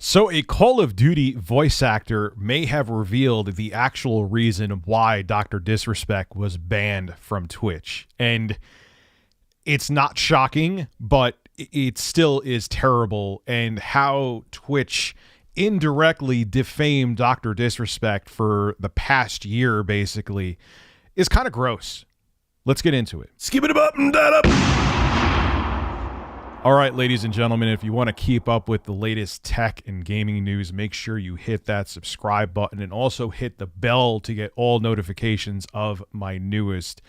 So a Call of Duty voice actor may have revealed the actual reason why Dr. Disrespect was banned from Twitch. And it's not shocking, but it still is terrible. And how Twitch indirectly defamed Dr. Disrespect for the past year, basically, is kind of gross. Let's get into it. Skip it up and that up. All right, ladies and gentlemen, if you want to keep up with the latest tech and gaming news, make sure you hit that subscribe button and also hit the bell to get all notifications of my newest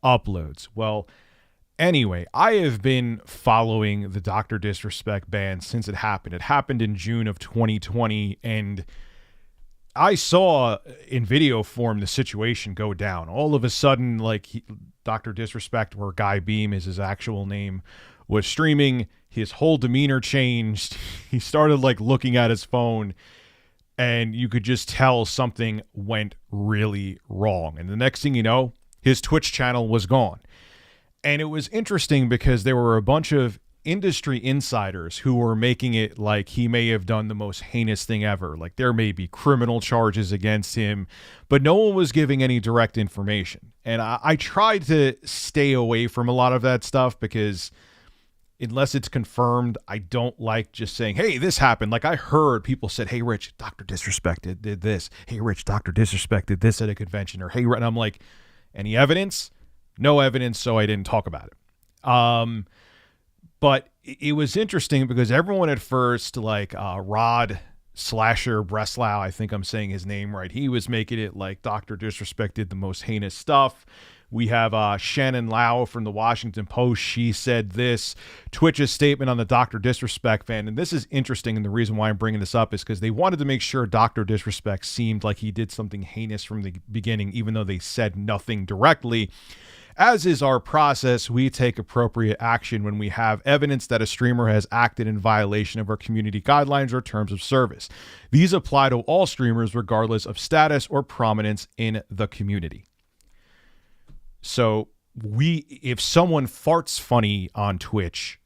uploads. Well, anyway, I have been following the Dr. Disrespect ban since it happened. It happened in June of 2020, and I saw in video form the situation go down. All of a sudden, Dr. Disrespect, or Guy Beam is his actual name, was streaming. His whole demeanor changed. He started looking at his phone, and you could just tell something went really wrong. And the next thing you know, his Twitch channel was gone. And it was interesting because there were a bunch of industry insiders who were making it like he may have done the most heinous thing ever. Like there may be criminal charges against him, but no one was giving any direct information. And I tried to stay away from a lot of that stuff because unless it's confirmed, I don't like just saying, hey, this happened. Like I heard people said, hey, Rich, Dr. Disrespect did this. Hey, Rich, Dr. Disrespect did this at a convention. Or, hey, and I'm like, any evidence? No evidence, so I didn't talk about it. But it was interesting because everyone at first, Rod Slasher Breslau, I think I'm saying his name right, he was making it like Dr. Disrespect did the most heinous stuff. We have Shannon Lau from the Washington Post. She said this. Twitch's statement on the Dr. Disrespect ban. And this is interesting. And the reason why I'm bringing this up is because they wanted to make sure Dr. Disrespect seemed like he did something heinous from the beginning, even though they said nothing directly. As is our process, we take appropriate action when we have evidence that a streamer has acted in violation of our community guidelines or terms of service. These apply to all streamers regardless of status or prominence in the community. So if someone farts funny on Twitch,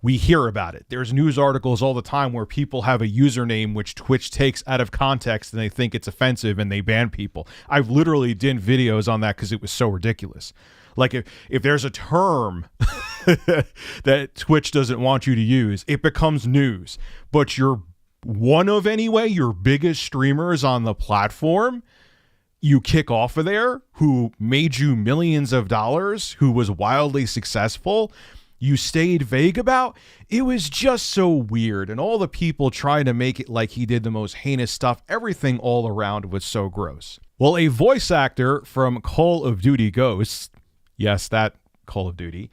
we hear about it. There's news articles all the time where people have a username which Twitch takes out of context and they think it's offensive and they ban people. I've literally done videos on that because it was so ridiculous. Like if there's a term that Twitch doesn't want you to use, it becomes news. But you're one of your biggest streamers on the platform, you kick off of there, who made you millions of dollars, who was wildly successful, you stayed vague about. It was just so weird. And all the people trying to make it like he did the most heinous stuff, everything all around was so gross. Well, a voice actor from Call of Duty Ghosts, yes, that Call of Duty,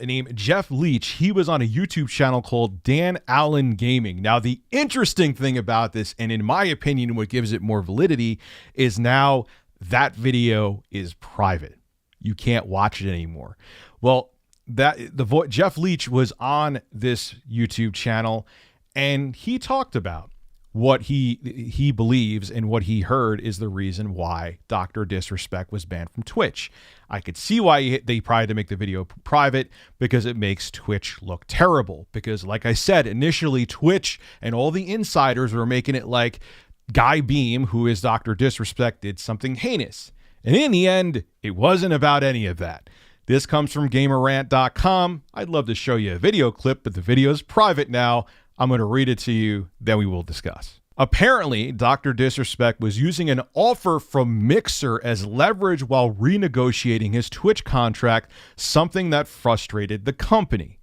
named Jeff Leach, he was on a YouTube channel called Dan Allen Gaming. Now, the interesting thing about this, and in my opinion, what gives it more validity, is now that video is private. You can't watch it anymore. Well, Jeff Leach was on this YouTube channel, and he talked about what he believes and what he heard is the reason why Dr. Disrespect was banned from Twitch. I could see why they tried to make the video private, because it makes Twitch look terrible. Because like I said, initially Twitch and all the insiders were making it like Guy Beam, who is Dr. Disrespect, did something heinous. And in the end, it wasn't about any of that. This comes from gamerrant.com. I'd love to show you a video clip, but the video is private now. I'm going to read it to you, then we will discuss. Apparently, Dr. Disrespect was using an offer from Mixer as leverage while renegotiating his Twitch contract, something that frustrated the company.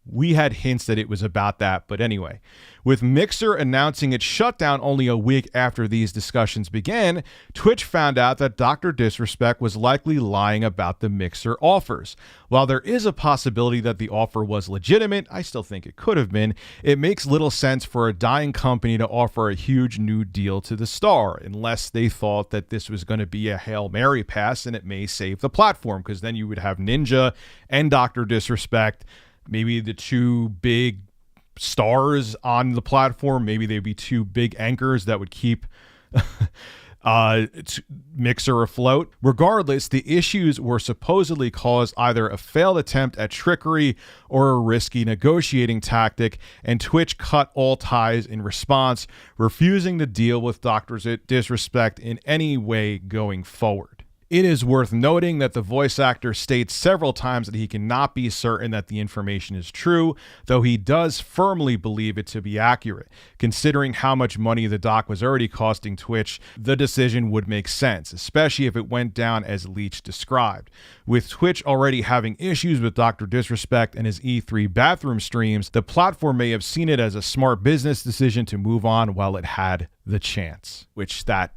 We had hints that it was about that, but anyway. With Mixer announcing its shutdown only a week after these discussions began, Twitch found out that Dr. Disrespect was likely lying about the Mixer offers. While there is a possibility that the offer was legitimate, I still think it could have been, it makes little sense for a dying company to offer a huge new deal to the star, unless they thought that this was going to be a Hail Mary pass and it may save the platform, because then you would have Ninja and Dr. Disrespect, maybe the two big stars on the platform. Maybe they'd be two big anchors that would keep Mixer afloat. Regardless, the issues were supposedly caused either a failed attempt at trickery or a risky negotiating tactic, and Twitch cut all ties in response, refusing to deal with Dr. Disrespect in any way going forward. It is worth noting that the voice actor states several times that he cannot be certain that the information is true, though he does firmly believe it to be accurate. Considering how much money the doc was already costing Twitch, the decision would make sense, especially if it went down as Leach described. With Twitch already having issues with Dr. Disrespect and his E3 bathroom streams, the platform may have seen it as a smart business decision to move on while it had the chance, which that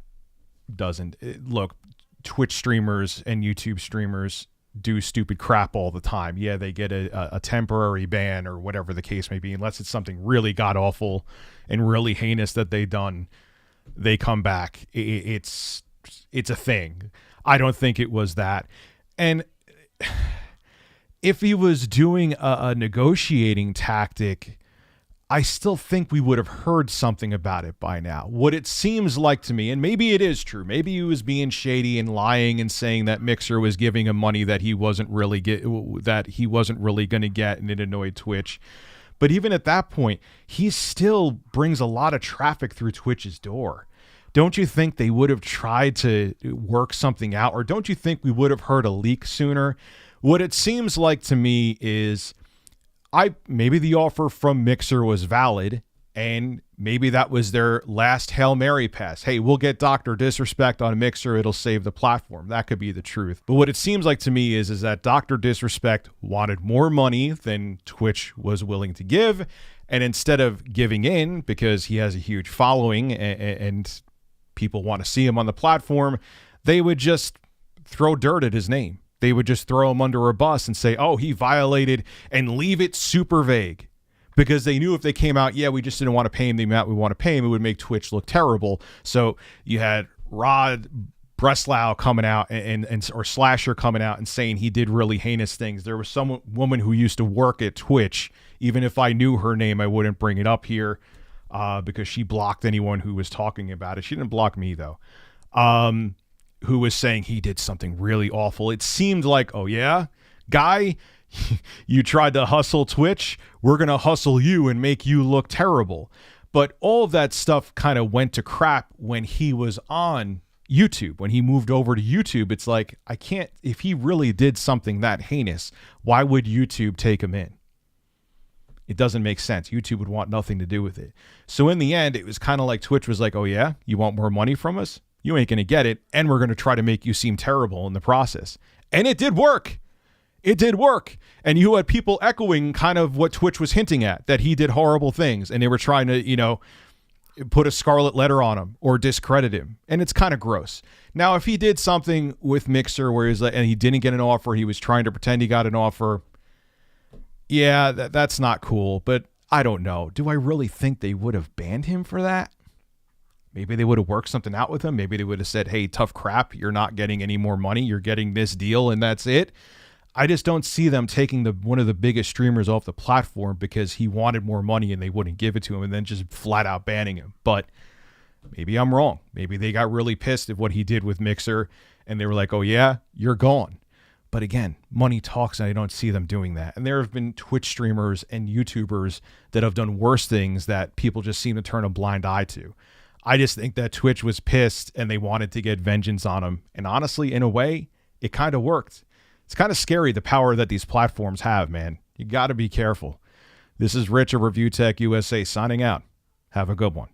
doesn't. Look, Twitch streamers and YouTube streamers do stupid crap all the time. Yeah, they get a temporary ban or whatever the case may be, unless it's something really god-awful and really heinous that they've done. They come back. It's a thing. I don't think it was that. And if he was doing a negotiating tactic, I still think we would have heard something about it by now. What it seems like to me, and maybe it is true, maybe he was being shady and lying and saying that Mixer was giving him money that he wasn't really going to get, and it annoyed Twitch. But even at that point, he still brings a lot of traffic through Twitch's door. Don't you think they would have tried to work something out, or don't you think we would have heard a leak sooner? What it seems like to me is maybe the offer from Mixer was valid, and maybe that was their last Hail Mary pass. Hey, we'll get Dr. Disrespect on Mixer. It'll save the platform. That could be the truth. But what it seems like to me is that Dr. Disrespect wanted more money than Twitch was willing to give. And instead of giving in because he has a huge following and people want to see him on the platform, they would just throw dirt at his name. They would just throw him under a bus and say, oh, he violated, and leave it super vague, because they knew if they came out, yeah, we just didn't want to pay him the amount we want to pay him, it would make Twitch look terrible. So you had Rod Breslau coming out or Slasher coming out and saying he did really heinous things. There was some woman who used to work at Twitch. Even if I knew her name, I wouldn't bring it up here because she blocked anyone who was talking about it. She didn't block me, though. Who was saying he did something really awful. It seemed like, oh yeah, guy, you tried to hustle Twitch, we're going to hustle you and make you look terrible. But all of that stuff kind of went to crap when he was on YouTube. When he moved over to YouTube, it's like, if he really did something that heinous, why would YouTube take him in? It doesn't make sense. YouTube would want nothing to do with it. So in the end, it was kind of like Twitch was like, oh yeah, you want more money from us? You ain't going to get it, and we're going to try to make you seem terrible in the process. And it did work. It did work. And you had people echoing kind of what Twitch was hinting at, that he did horrible things, and they were trying to, put a scarlet letter on him or discredit him. And it's kind of gross. Now, if he did something with Mixer where he's like, and he didn't get an offer, he was trying to pretend he got an offer, yeah, that's not cool. But I don't know. Do I really think they would have banned him for that? Maybe they would have worked something out with him. Maybe they would have said, hey, tough crap, you're not getting any more money. You're getting this deal, and that's it. I just don't see them taking one of the biggest streamers off the platform because he wanted more money and they wouldn't give it to him, and then just flat out banning him. But maybe I'm wrong. Maybe they got really pissed at what he did with Mixer, and they were like, oh, yeah, you're gone. But again, money talks, and I don't see them doing that. And there have been Twitch streamers and YouTubers that have done worse things that people just seem to turn a blind eye to. I just think that Twitch was pissed and they wanted to get vengeance on him. And honestly, in a way, it kind of worked. It's kind of scary, the power that these platforms have, man. You got to be careful. This is Rich of Review Tech USA signing out. Have a good one.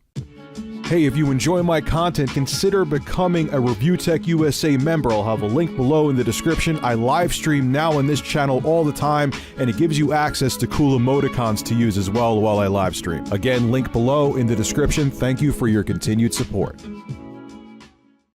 Hey, if you enjoy my content, consider becoming a Review Tech USA member. I'll have a link below in the description. I live stream now on this channel all the time, and it gives you access to cool emoticons to use as well while I live stream. Again, link below in the description. Thank you for your continued support.